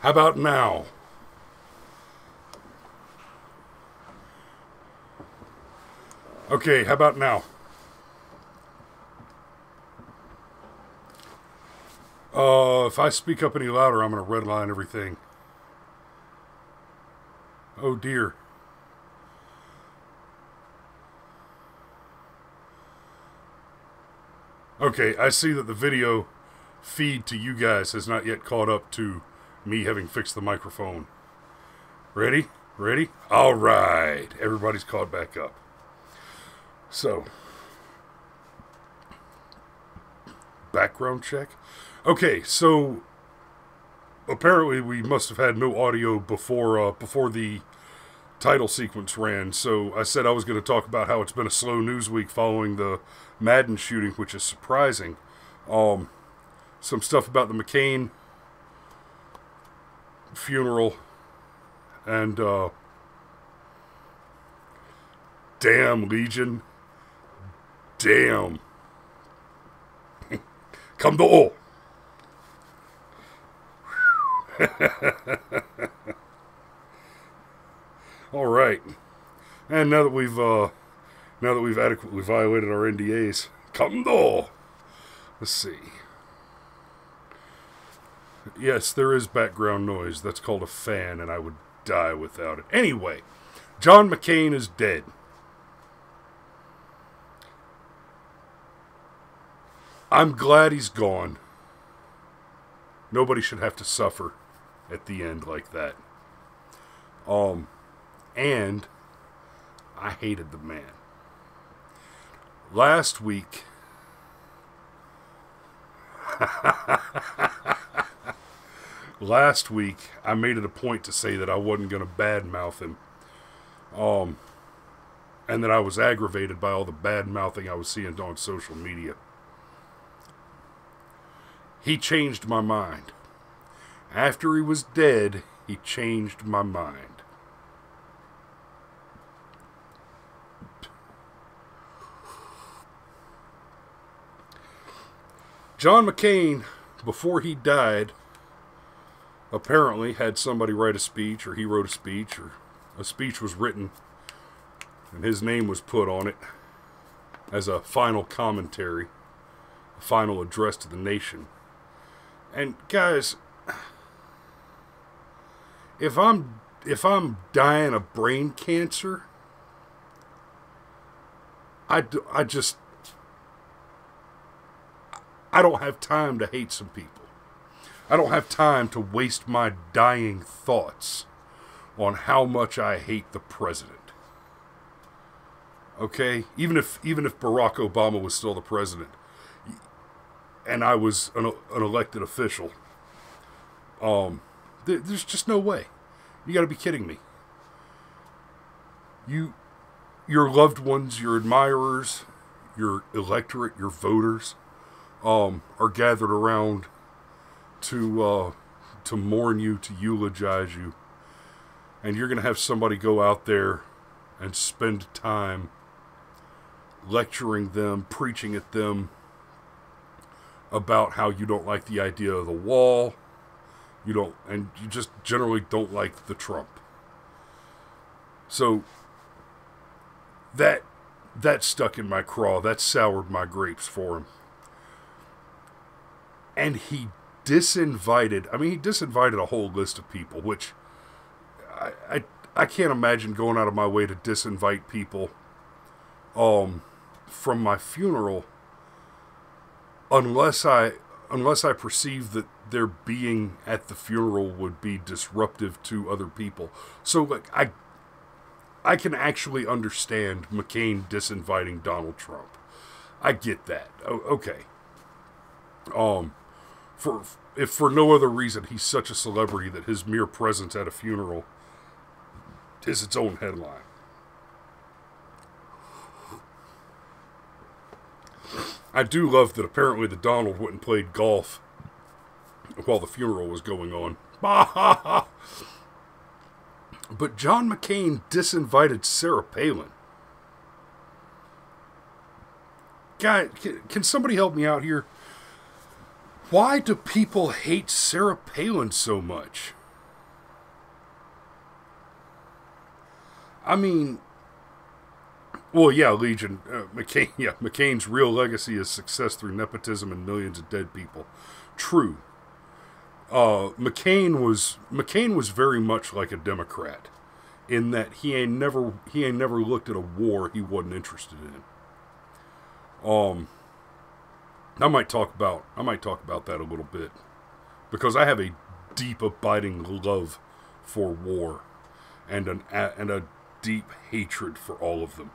How about now? Okay, how about now? If I speak up any louder, I'm going to redline everything. Oh dear. Okay, I see that the video feed to you guys has not yet caught up to me having fixed the microphone. Ready? Ready? All right. Everybody's caught back up. So, background check. Okay, so apparently we must have had no audio before the title sequence ran. So I said I was going to talk about how it's been a slow news week following the Madden shooting, which is surprising. Some stuff about the McCain funeral, and damn Legion, damn, come to all. All right, and now that we've adequately violated our NDAs, come to all. Let's see. Yes, there is background noise. That's called a fan, and I would die without it. Anyway, John McCain is dead. I'm glad he's gone. Nobody should have to suffer at the end like that. And I hated the man. Last week... Last week, I made it a point to say that I wasn't going to badmouth him. And that I was aggravated by all the bad-mouthing I was seeing on social media. He changed my mind. After he was dead, he changed my mind. John McCain, before he died, apparently had somebody write a speech, or he wrote a speech, or a speech was written, and his name was put on it as a final commentary, a final address to the nation. And guys, if I'm dying of brain cancer, I don't have time to hate some people. I don't have time to waste my dying thoughts on how much I hate the president. Okay? Even if Barack Obama was still the president, and I was an elected official, there's just no way. You gotta be kidding me. Your loved ones, your admirers, your electorate, your voters, are gathered around to mourn you, to eulogize you, and you're going to have somebody go out there and spend time lecturing them, preaching at them about how you don't like the idea of the wall, and you just generally don't like the Trump. So that stuck in my craw. That soured my grapes for him. And he disinvited, he disinvited a whole list of people, which I can't imagine going out of my way to disinvite people from my funeral unless I perceive that their being at the funeral would be disruptive to other people. So, like, I can actually understand McCain disinviting Donald Trump. I get that. Okay. If for no other reason, he's such a celebrity that his mere presence at a funeral is its own headline. I do love that apparently the Donald went and played golf while the funeral was going on. But John McCain disinvited Sarah Palin. Guy, can somebody help me out here? Why do people hate Sarah Palin so much? Well, yeah, Legion, McCain's real legacy is success through nepotism and millions of dead people. True. McCain was very much like a Democrat, in that he ain't never looked at a war he wasn't interested in. I might talk about that a little bit, because I have a deep, abiding love for war, and a deep hatred for all of them.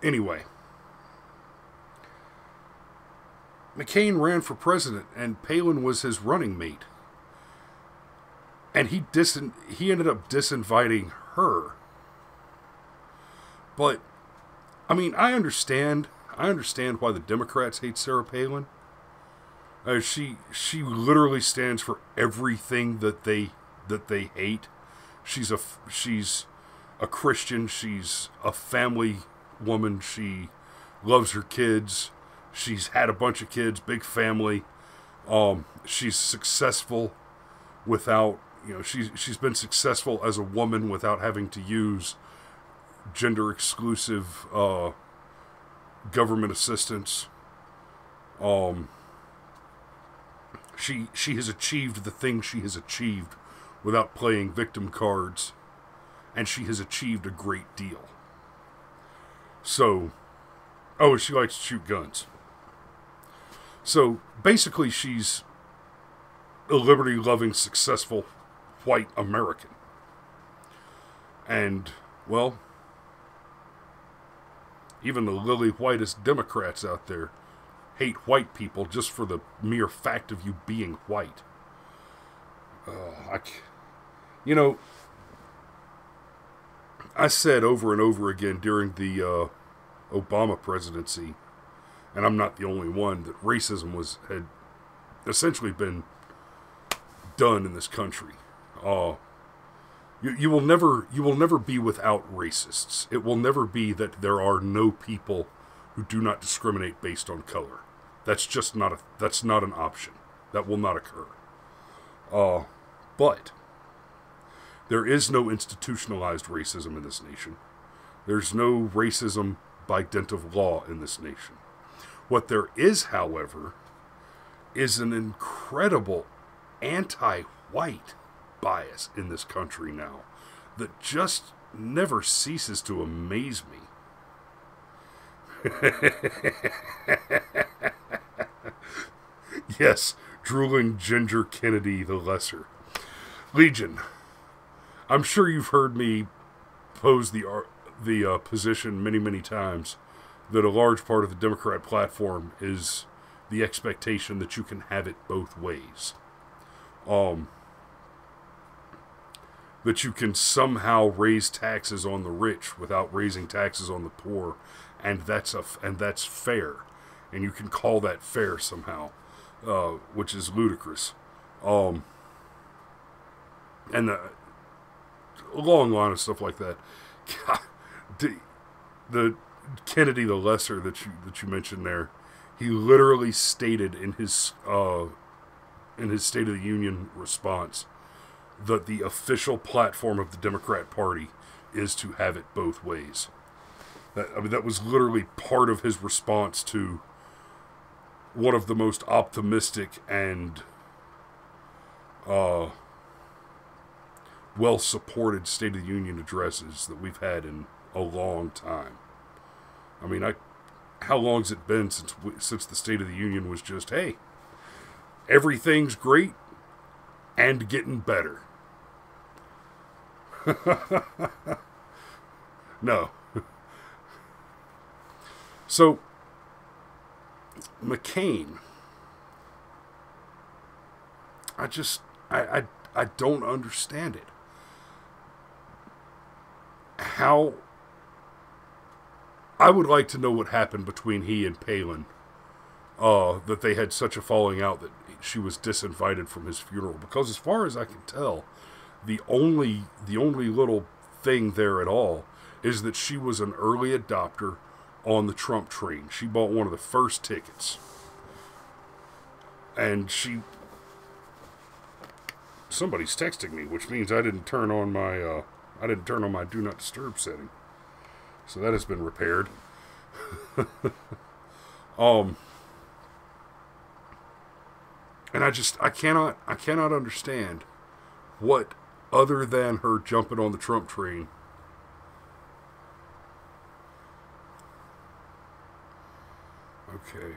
Anyway, McCain ran for president, and Palin was his running mate, and he ended up disinviting her. But I understand why the Democrats hate Sarah Palin. She literally stands for everything that they hate. She's a Christian. She's a family woman. She loves her kids. She's had a bunch of kids, big family. She's successful without, she's been successful as a woman without having to use gender exclusive government assistance. She has achieved the things she has achieved without playing victim cards, and she has achieved a great deal. So, she likes to shoot guns. So, basically, she's a liberty-loving, successful white American. And, well, even the lily-whitest Democrats out there hate white people just for the mere fact of you being white. I said over and over again during the Obama presidency, and I'm not the only one, that racism had essentially been done in this country. You will never be without racists. It will never be that there are no people who do not discriminate based on color. That's just not an option. That will not occur. But there is no institutionalized racism in this nation. There's no racism by dint of law in this nation. What there is, however, is an incredible anti-white bias in this country now that just never ceases to amaze me. Yes, drooling Ginger Kennedy the Lesser. Legion, I'm sure you've heard me pose the position many, many times that a large part of the Democrat platform is the expectation that you can have it both ways. That you can somehow raise taxes on the rich without raising taxes on the poor, and that's fair, and you can call that fair somehow, which is ludicrous. And a long line of stuff like that. God, the Kennedy the Lesser that you mentioned there, he literally stated in his State of the Union response that the official platform of the Democrat Party is to have it both ways. That was literally part of his response to one of the most optimistic and well-supported State of the Union addresses that we've had in a long time. I mean, how long's it been since the State of the Union was just, hey, everything's great and getting better? No. So, McCain, I don't understand it. How... I would like to know what happened between he and Palin, that they had such a falling out that she was disinvited from his funeral. Because as far as I can tell, the only little thing there at all is that she was an early adopter on the Trump train. She bought one of the first tickets. And somebody's texting me, which means I didn't turn on my do not disturb setting. So that has been repaired. And I cannot understand what, other than her jumping on the Trump train. Okay.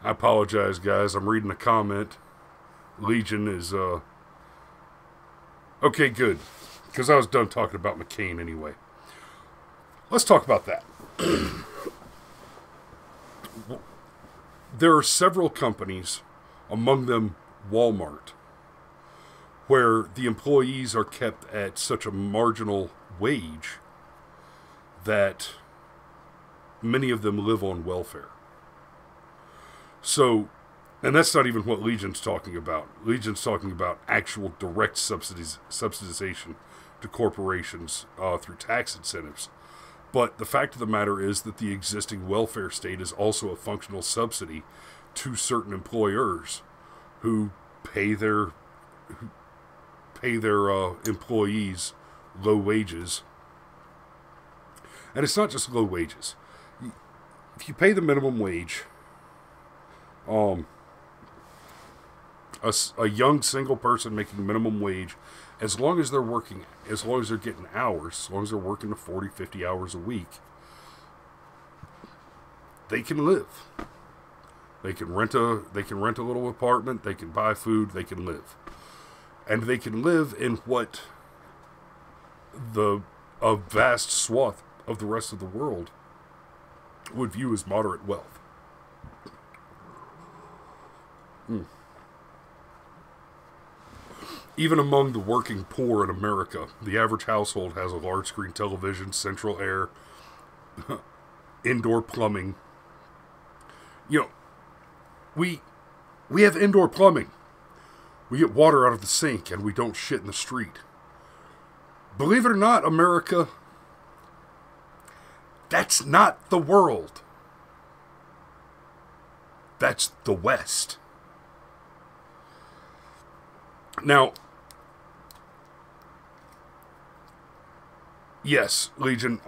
I apologize, guys. I'm reading a comment. Legion is, okay, good. Because I was done talking about McCain anyway. Let's talk about that. There are several companies, among them Walmart, where the employees are kept at such a marginal wage that many of them live on welfare. So, and that's not even what Legion's talking about. Legion's talking about actual direct subsidization to corporations through tax incentives. But the fact of the matter is that the existing welfare state is also a functional subsidy to certain employers who pay their employees low wages. And it's not just low wages. If you pay the minimum wage, a young single person making minimum wage, as long as they're working, as long as they're getting hours, as long as they're working to 40, 50 hours a week, they can live. They can rent a little apartment, they can buy food, they can live. And they can live in what a vast swath of the rest of the world would view as moderate wealth. Even among the working poor in America, the average household has a large screen television, central air, indoor plumbing. You know, we have indoor plumbing. We get water out of the sink and we don't shit in the street. Believe it or not, America, that's not the world. That's the West. Now, yes, Legion,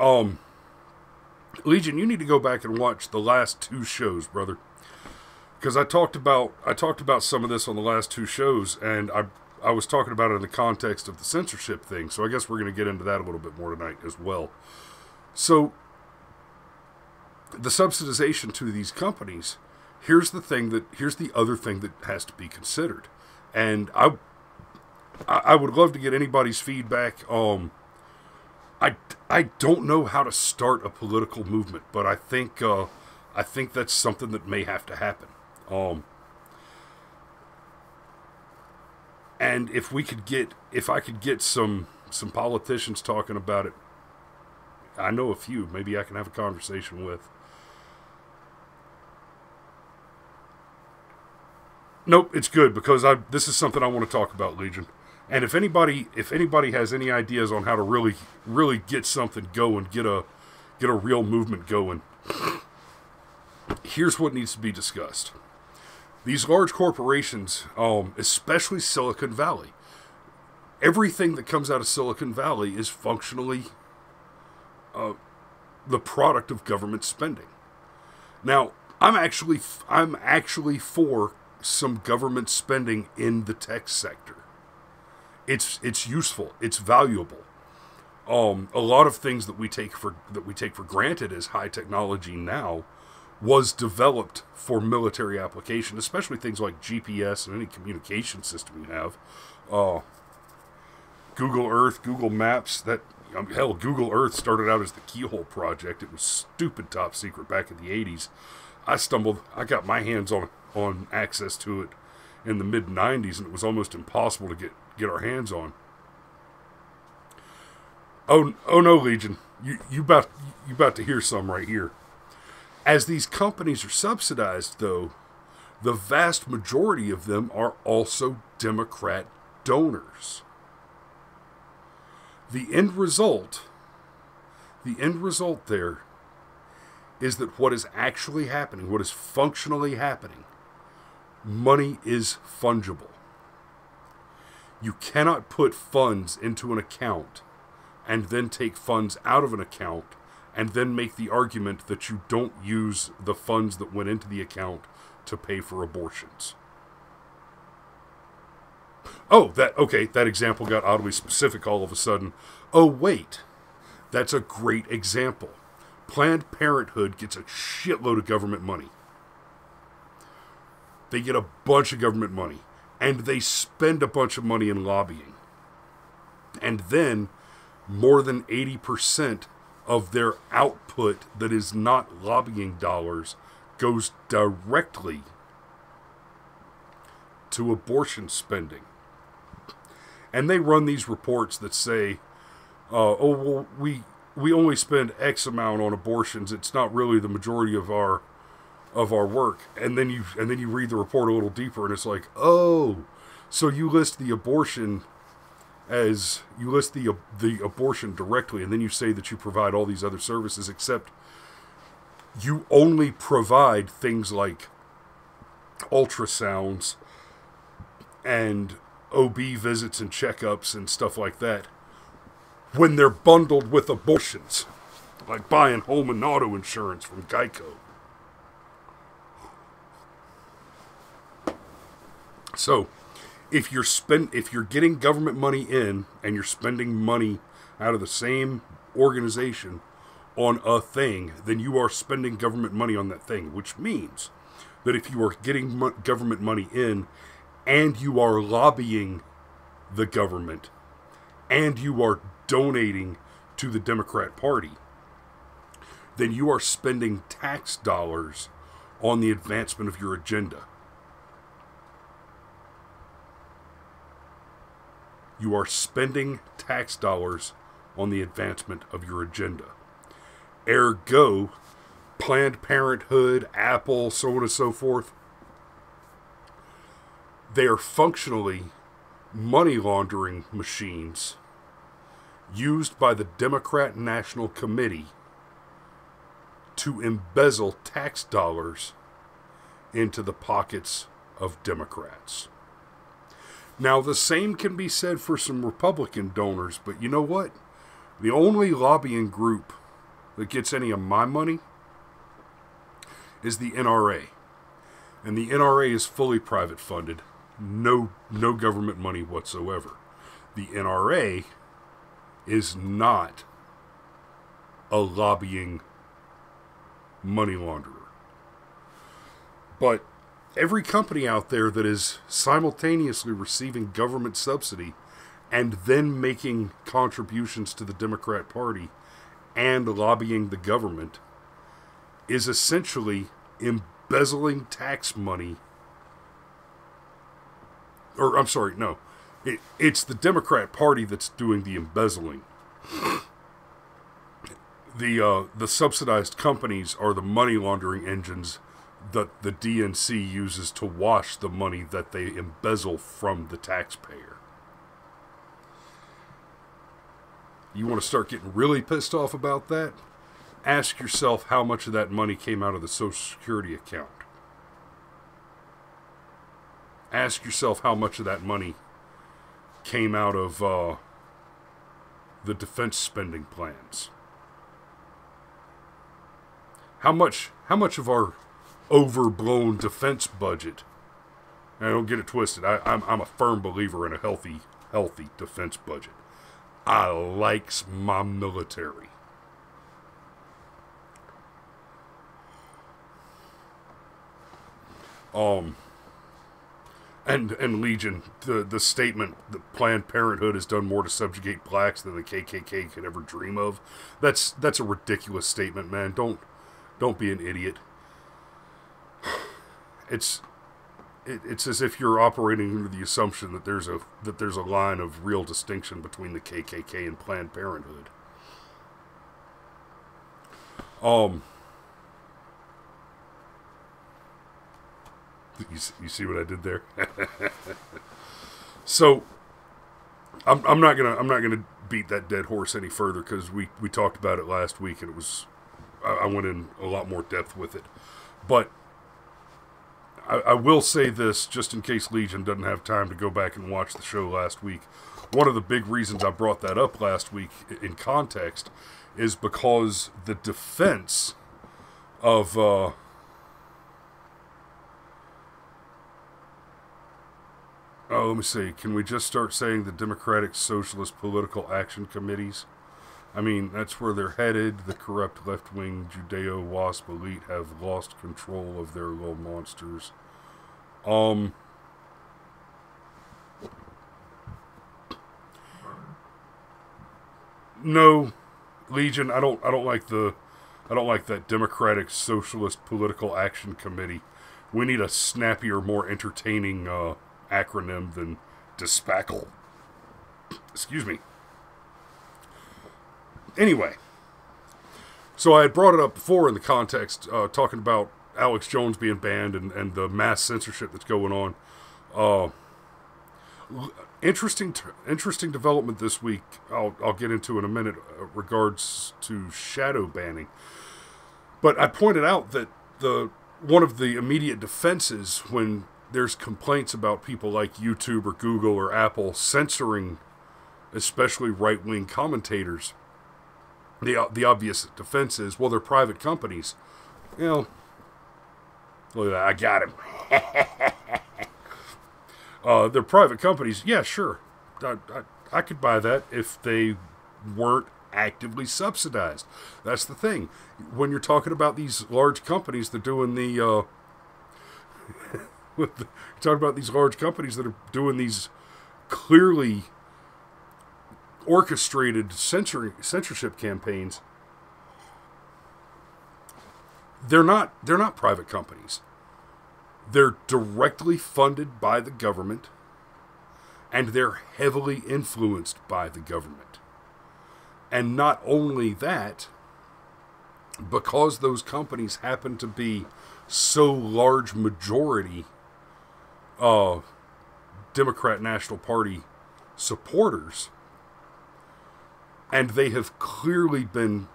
Legion, you need to go back and watch the last two shows, brother. Because I talked about some of this on the last two shows, and I was talking about it in the context of the censorship thing, so I guess we're going to get into that a little bit more tonight as well. So, the subsidization to these companies, here's the other thing that has to be considered. And I would love to get anybody's feedback. I don't know how to start a political movement, but I think that's something that may have to happen. And if I could get some politicians talking about it, I know a few, maybe I can have a conversation with. Nope, it's good because this is something I want to talk about, Legion. And if anybody has any ideas on how to really get something going, get a real movement going, here's what needs to be discussed. These large corporations, especially Silicon Valley, everything that comes out of Silicon Valley is functionally the product of government spending. Now, I'm actually for some government spending in the tech sector. It's useful. It's valuable. A lot of things that we take for granted as high technology now was developed for military application, especially things like GPS and any communication system you have. Google Earth, Google Maps, hell, Google Earth started out as the Keyhole Project. It was stupid top secret back in the 80s. I got my hands on access to it in the mid-90s, and it was almost impossible to get our hands on. Oh no, Legion. You about to hear some right here. As these companies are subsidized, though, the vast majority of them are also Democrat donors. The end result there is that what is actually happening, what is functionally happening, money is fungible. You cannot put funds into an account and then take funds out of an account and then make the argument that you don't use the funds that went into the account to pay for abortions. Oh, that example got oddly specific all of a sudden. Oh, wait. That's a great example. Planned Parenthood gets a shitload of government money. They get a bunch of government money. And they spend a bunch of money in lobbying. And then, more than 80% of their output that is not lobbying dollars goes directly to abortion spending. And they run these reports that say, we only spend X amount on abortions. It's not really the majority of our work. And then you read the report a little deeper, and it's like, oh, so you list the abortion directly, and then you say that you provide all these other services, except you only provide things like ultrasounds and OB visits and checkups and stuff like that when they're bundled with abortions, like buying home and auto insurance from Geico. So, if you're getting government money in and you're spending money out of the same organization on a thing, then you are spending government money on that thing, which means that if you are getting government money in and you are lobbying the government and you are donating to the Democrat Party, then you are spending tax dollars on the advancement of your agenda. You are spending tax dollars on the advancement of your agenda. Ergo, Planned Parenthood, Apple, so on and so forth, they are functionally money laundering machines used by the Democrat National Committee to embezzle tax dollars into the pockets of Democrats. Now, the same can be said for some Republican donors, but you know what? The only lobbying group that gets any of my money is the NRA. And the NRA is fully private funded. No government money whatsoever. The NRA is not a lobbying money launderer. But every company out there that is simultaneously receiving government subsidy and then making contributions to the Democrat Party and lobbying the government is essentially embezzling tax money. Or, I'm sorry, no. It's the Democrat Party that's doing the embezzling. The subsidized companies are the money laundering engines that the DNC uses to wash the money that they embezzle from the taxpayer. You want to start getting really pissed off about that? ask yourself how much of that money came out of the Social Security account. Ask yourself how much of that money came out of the defense spending plans. How much of our overblown defense budget? And I don't get it twisted. I'm a firm believer in a healthy defense budget. I likes my military. And Legion, the statement that Planned Parenthood has done more to subjugate blacks than the KKK could ever dream of, that's a ridiculous statement, man. Don't be an idiot. It's as if you're operating under the assumption that there's a line of real distinction between the KKK and Planned Parenthood. You see what I did there? So I'm not gonna beat that dead horse any further, because we talked about it last week, and I went in a lot more depth with it. But I will say this, just in case Legion doesn't have time to go back and watch the show last week. One of the big reasons I brought that up last week in context is because the defense of let me see. Can we just start saying the Democratic Socialist Political Action Committees? I mean, that's where they're headed. The corrupt left-wing Judeo-WASP elite have lost control of their little monsters. No, Legion, I don't like that Democratic Socialist Political Action Committee. We need a snappier, more entertaining acronym than DESPACL. Excuse me. Anyway, so I had brought it up before in the context, talking about Alex Jones being banned and the mass censorship that's going on. Interesting development this week. I'll get into in a minute, regards to shadow banning. But I pointed out that one of the immediate defenses when there's complaints about people like YouTube or Google or Apple censoring, especially right-wing commentators, the obvious defense is, well, they're private companies. You know, look at that, I got him. They're private companies. Yeah, sure. I could buy that if they weren't actively subsidized. That's the thing. When you're talking about these large companies, they're doing the you're talking about these large companies that are doing these clearly orchestrated censorship campaigns. They're not private companies. They're directly funded by the government, and they're heavily influenced by the government. And not only that, because those companies happen to be so large majority Democrat National Party supporters, and they have clearly been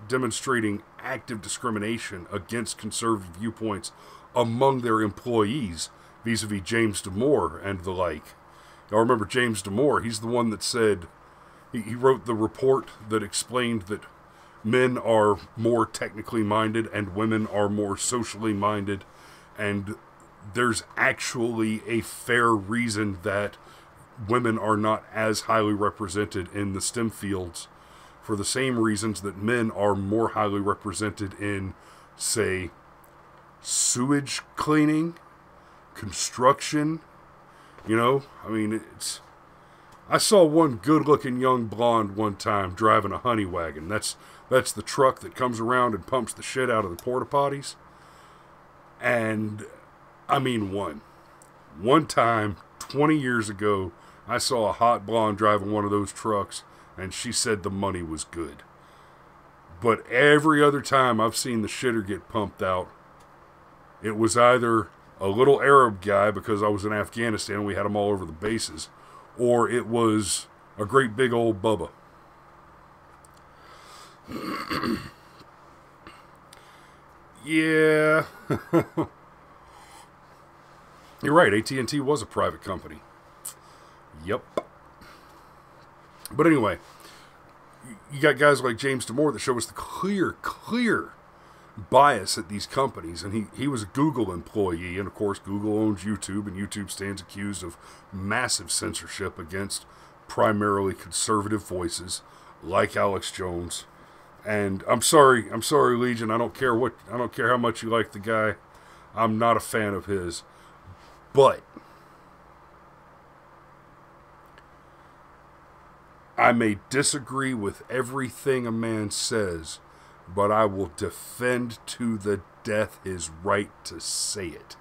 demonstrating active discrimination against conservative viewpoints among their employees, vis-a-vis James Damore and the like. Now remember James Damore, he's the one that said, he wrote the report that explained that men are more technically minded and women are more socially minded, and there's actually a fair reason that women are not as highly represented in the STEM fields for the same reasons that men are more highly represented in, say, sewage cleaning, construction. You know, I mean, I saw one good-looking young blonde one time driving a honey wagon. That's the truck that comes around and pumps the shit out of the porta potties. And I mean, one time 20 years ago, I saw a hot blonde driving one of those trucks, and she said the money was good. But every other time I've seen the shitter get pumped out, it was either a little Arab guy, because I was in Afghanistan, we had them all over the bases, or it was a great big old Bubba. Yeah. You're right, AT&T was a private company. Yep. But anyway, you got guys like James Damore that show us the clear bias at these companies. And he was a Google employee, and of course Google owns YouTube, and YouTube stands accused of massive censorship against primarily conservative voices like Alex Jones. And I'm sorry, Legion, I don't care how much you like the guy. I'm not a fan of his. But I may disagree with everything a man says, but I will defend to the death his right to say it.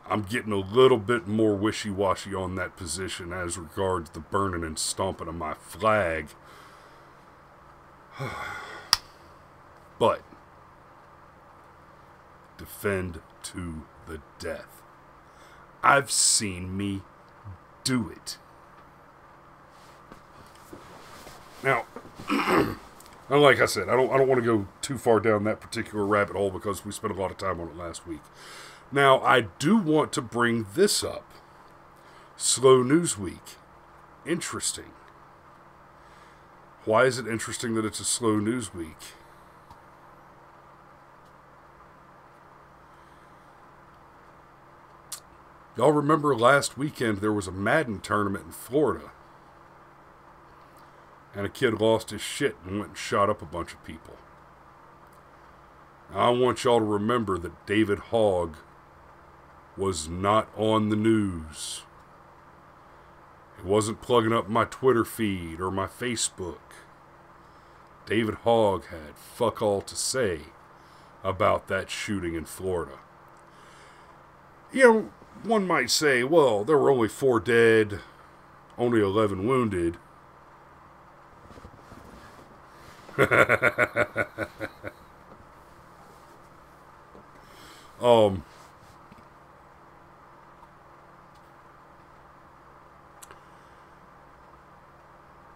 I'm getting a little bit more wishy-washy on that position as regards the burning and stomping of my flag. But defend to the death. I've seen me do it. Now, like I said, I don't want to go too far down that particular rabbit hole because we spent a lot of time on it last week. Now, I do want to bring this up. Slow News Week. Interesting. Why is it interesting that it's a slow news week? Y'all remember last weekend there was a Madden tournament in Florida. And a kid lost his shit and went and shot up a bunch of people. Now, I want y'all to remember that David Hogg was not on the news. It wasn't plugging up my Twitter feed or my Facebook. David Hogg had fuck all to say about that shooting in Florida. You know, one might say, well, there were only 4 dead, only 11 wounded.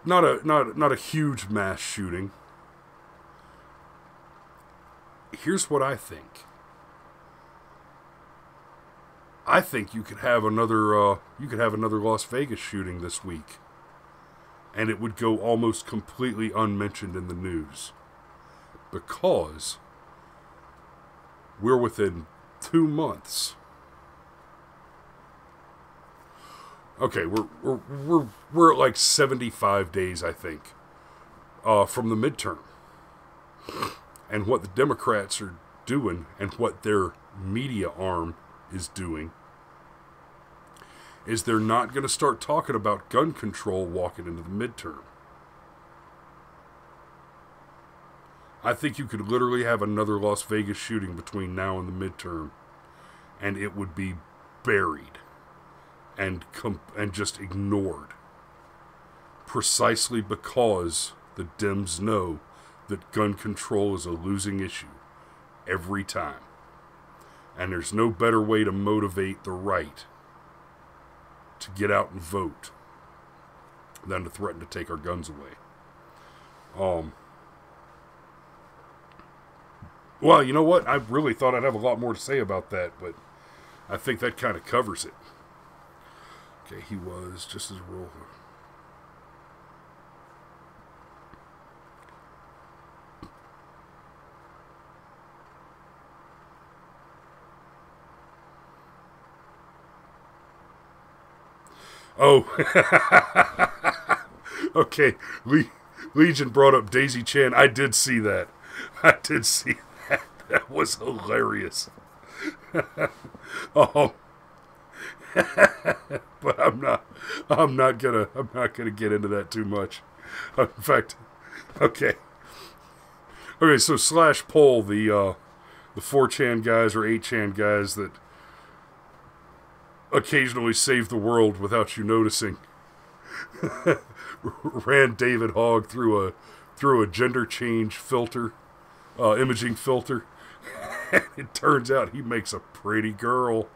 Not a huge mass shooting. Here's what I think. I think you could have another Las Vegas shooting this week, and it would go almost completely unmentioned in the news because we're within 2 months. Okay, we're at like 75 days, I think, from the midterm. And what the Democrats are doing and what their media arm is doing is they're not going to start talking about gun control walking into the midterm. I think you could literally have another Las Vegas shooting between now and the midterm, and it would be buried and just ignored, precisely because the Dems know that gun control is a losing issue every time. And there's no better way to motivate the right to get out and vote than to threaten to take our guns away. Well, you know what? I really thought I'd have a lot more to say about that, but I think that kind of covers it. Okay, he was just as a rule. Oh, okay. Legion brought up Daisy Chan. I did see that. That was hilarious. But I'm not gonna get into that too much. In fact, okay. So slash poll the 4chan guys or 8chan guys that occasionally save the world without you noticing. Ran David Hogg through a gender change filter, imaging filter, and it turns out he makes a pretty girl.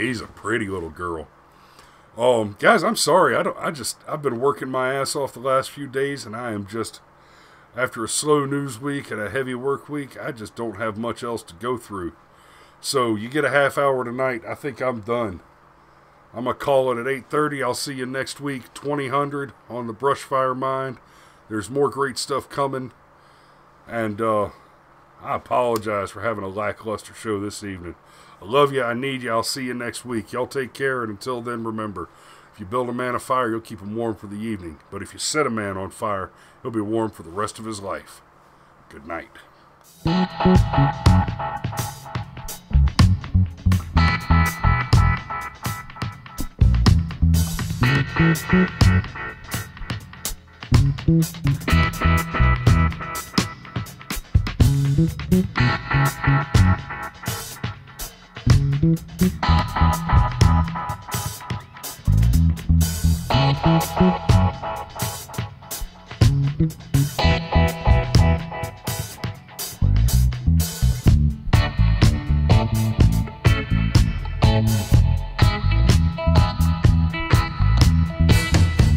He's a pretty little girl. Guys, I'm sorry. I've been working my ass off the last few days, and I am just, after a slow news week and a heavy work week, I just don't have much else to go through. So you get a half hour tonight. I think I'm done. I'm going to call it at 8:30. I'll see you next week, 2000 on the Brushfire Mind. There's more great stuff coming. And I apologize for having a lackluster show this evening. I love you. I need you. I'll see you next week. Y'all take care. And until then, remember, if you build a man a fire, you'll keep him warm for the evening. But if you set a man on fire, he'll be warm for the rest of his life. Good night.